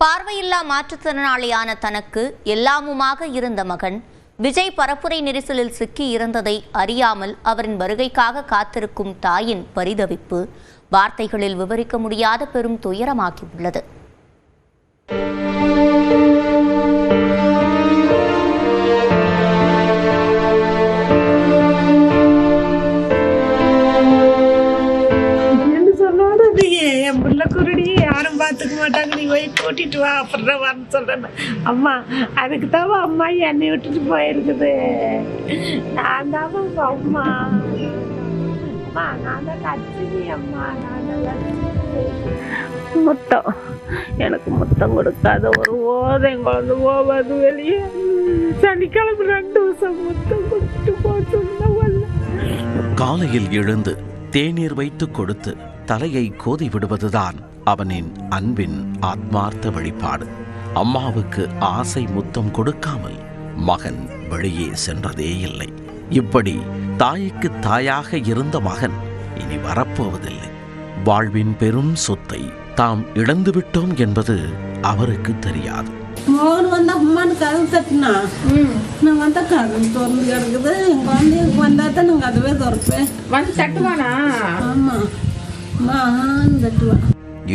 பார்வையில்லா மாற்றுத்திறனாளியான தனக்கு எல்லாமுமாக இருந்த மகன் விஜய் பரப்புரை நெரிசலில் சிக்கி இருந்ததை அறியாமல் அவரின் வருகைக்காக காத்திருக்கும் தாயின் பரிதவிப்பு வார்த்தைகளில் விவரிக்க முடியாத பெரும் துயரமாகியுள்ளது. யாரும் பார்த்துக்க மாட்டாங்க, நீ போய் கூட்டிட்டு வா, அப்புறம் வரன்னு சொல்றேன். அம்மா அதுக்கு தான் அம்மா என்னை விட்டுட்டு போயிருக்குது. நான் தான் அம்மா, நான் தான் கட்சி அம்மா. முத்தம் எனக்கு முத்தம் கொடுக்காத ஒரு ஓதை குழந்தை போவாது வெளியே. சனிக்கிழமை 2 வருஷம் முத்தம் கொடுத்துட்டு போச்சு. காலையில் எழுந்து தேநீர் வைத்து கொடுத்து தலையை கோதி விடுவதுதான் அவனின் அன்பின் ஆத்மார்த்த வழிபாடு. அம்மாவுக்கு ஆசை முத்தம் கொடுக்காமல் மகன் வெளியே சென்றதே இல்லை. இப்படி தாய்க்கு தாயாக இருந்த மகன் இனி வரப்போவதில்லை. வாழ்வின் பெரும் சொத்தை தாம் இழந்து விட்டோம் என்பது அவருக்கு தெரியாது. மோகன் வந்தா அம்மானு கதவு தட்டினா நான் வந்தா கதவு திறந்து கிடக்குது. எங்க வந்து வந்தா தான் நாங்க அதுவே திறப்பேன். வந்து தட்டுவானா? ஆமா தட்டுவான்.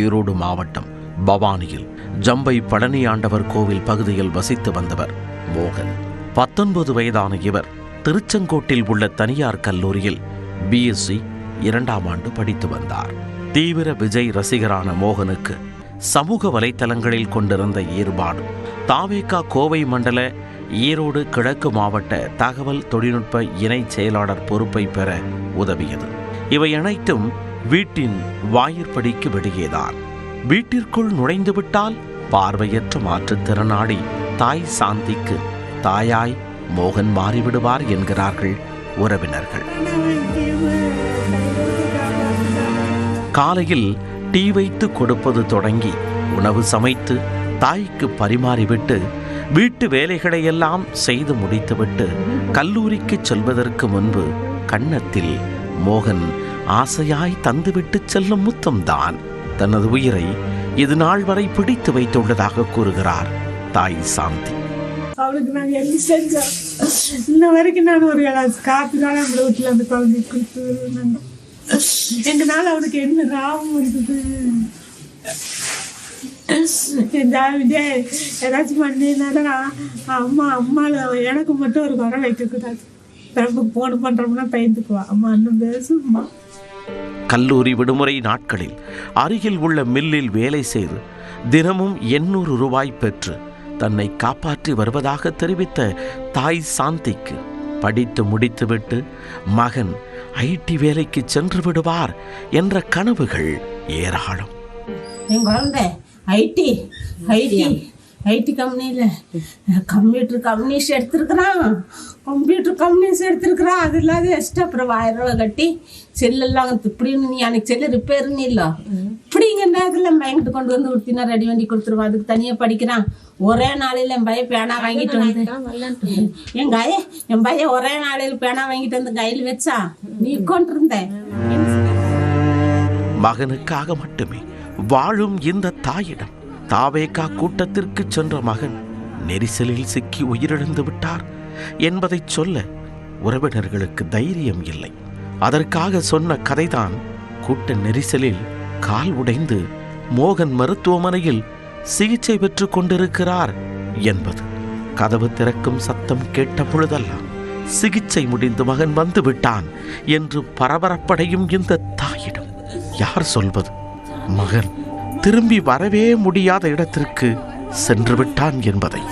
ஈரோடு மாவட்டம் பவானியில் ஜம்பை பழனி ஆண்டவர் கோவில் பகுதியில் வசித்து வந்தவர் மோகன். 19 வயதான இவர் திருச்செங்கோட்டில் உள்ள தனியார் கல்லூரியில் BSc 2ஆம் ஆண்டு படித்து வந்தார். தீவிர விஜய் ரசிகரான மோகனுக்கு சமூக வலைத்தளங்களில் கொண்டிருந்த ஈடுபாடு தாவேகா கோவை மண்டல ஈரோடு கிழக்கு மாவட்ட தகவல் தொழில்நுட்ப இணை செயலாளர் பொறுப்பை பெற உதவியது. இவை அனைத்தும் வீட்டின் வாயிற்படிக்கு வெளியேதான். வீட்டிற்குள் நுழைந்துவிட்டால் பார்வையற்ற மாற்றுத்திறனாளி தாய் சாந்திக்கு தாயாய் மோகன் மாறிவிடுவார் என்கிறார்கள் உறவினர்கள். காலையில் டீ வைத்து கொடுப்பது தொடங்கி உணவு சமைத்து தாய்க்கு பரிமாறிவிட்டு வீட்டு வேலைகளையெல்லாம் செய்து முடித்துவிட்டு கல்லூரிக்கு செல்வதற்கு முன்பு கன்னத்தில் மோகன் ஆசையாய் தந்துவிட்டு செல்லும் முத்தம்தான் தனது உயிரை இது நாள் வரை பிடித்து வைத்துள்ளதாக கூறுகிறார் தாய் சாந்தி. அவளுக்கு நான் என்ன செஞ்சோம் இன்ன வரைக்கும் நான் ஒரு காப்பி தான் நம்ம வீட்டில் அந்த குழந்தை கொடுத்து எங்கனால அவனுக்கு என்ன ராவம் இருக்குது. ஏதாச்சும் பண்ணினால அம்மா எனக்கு மட்டும் ஒரு குறை வைக்கக்கூடாது. நமக்கு போன் பண்றோம்னா பயந்துக்குவா. அம்மா இன்னும் பேசுமா. கல்லூரி விடுமுறை நாட்களில் அருகில் உள்ள மில்லில் வேலை செய்து தினமும் 800 ரூபாய் பெற்று தன்னை காப்பாற்றி வருவதாக தெரிவித்த தாய் சாந்திக்கு படித்து முடித்துவிட்டு மகன் IT வேலைக்கு சென்று விடுவார் என்ற கனவுகள் ஏராளம். என் குழந்தை ஐடி கம்பெனியில் கம்ப்யூட்டர் கம்பெனிஸ் எடுத்துருக்குறான். அது இல்லாத எக்ஸ்ட்ரா அப்புறம் 1000 ரூபா கட்டி செல்லெல்லாம் இப்படின்னு நீ அன்னைக்கு செல்லு ரிப்பேர்னு இல்லை இப்படிங்க நேரத்தில் பையன்கிட்ட கொண்டு வந்து கொடுத்தினா ரெடி பண்ணி கொடுத்துருவான். அதுக்கு தனியாக படிக்கிறான். ஒரே நாளையில் என் பையன் பேனா வாங்கிட்டு வந்து என் பையன் ஒரே நாளையில் பேனா வாங்கிட்டு வந்து கையில் வச்சா நீ கொண்டிருந்தேன். மகனுக்காக மட்டுமே வாழும் இந்த தாயிடம் தாவேகா கூட்டத்திற்கு சென்ற மகன் நெரிசலில் சிக்கி உயிரிழந்து விட்டார் என்பதை சொல்ல உறவினர்களுக்கு தைரியம் இல்லை. அதற்காக சொன்ன கதைதான் கூட்ட நெரிசலில் கால் உடைந்து மோகன் மருத்துவமனையில் சிகிச்சை பெற்று கொண்டிருக்கிறார் என்பது. கதவு திறக்கும் சத்தம் கேட்ட பொழுதெல்லாம் சிகிச்சை முடிந்து மகன் வந்து விட்டான் என்று பரபரப்படையும் இந்த தாயிடம் யார் சொல்வது மகன் திரும்பி வரவே முடியாத இடத்திற்கு சென்று விட்டான் என்பதை.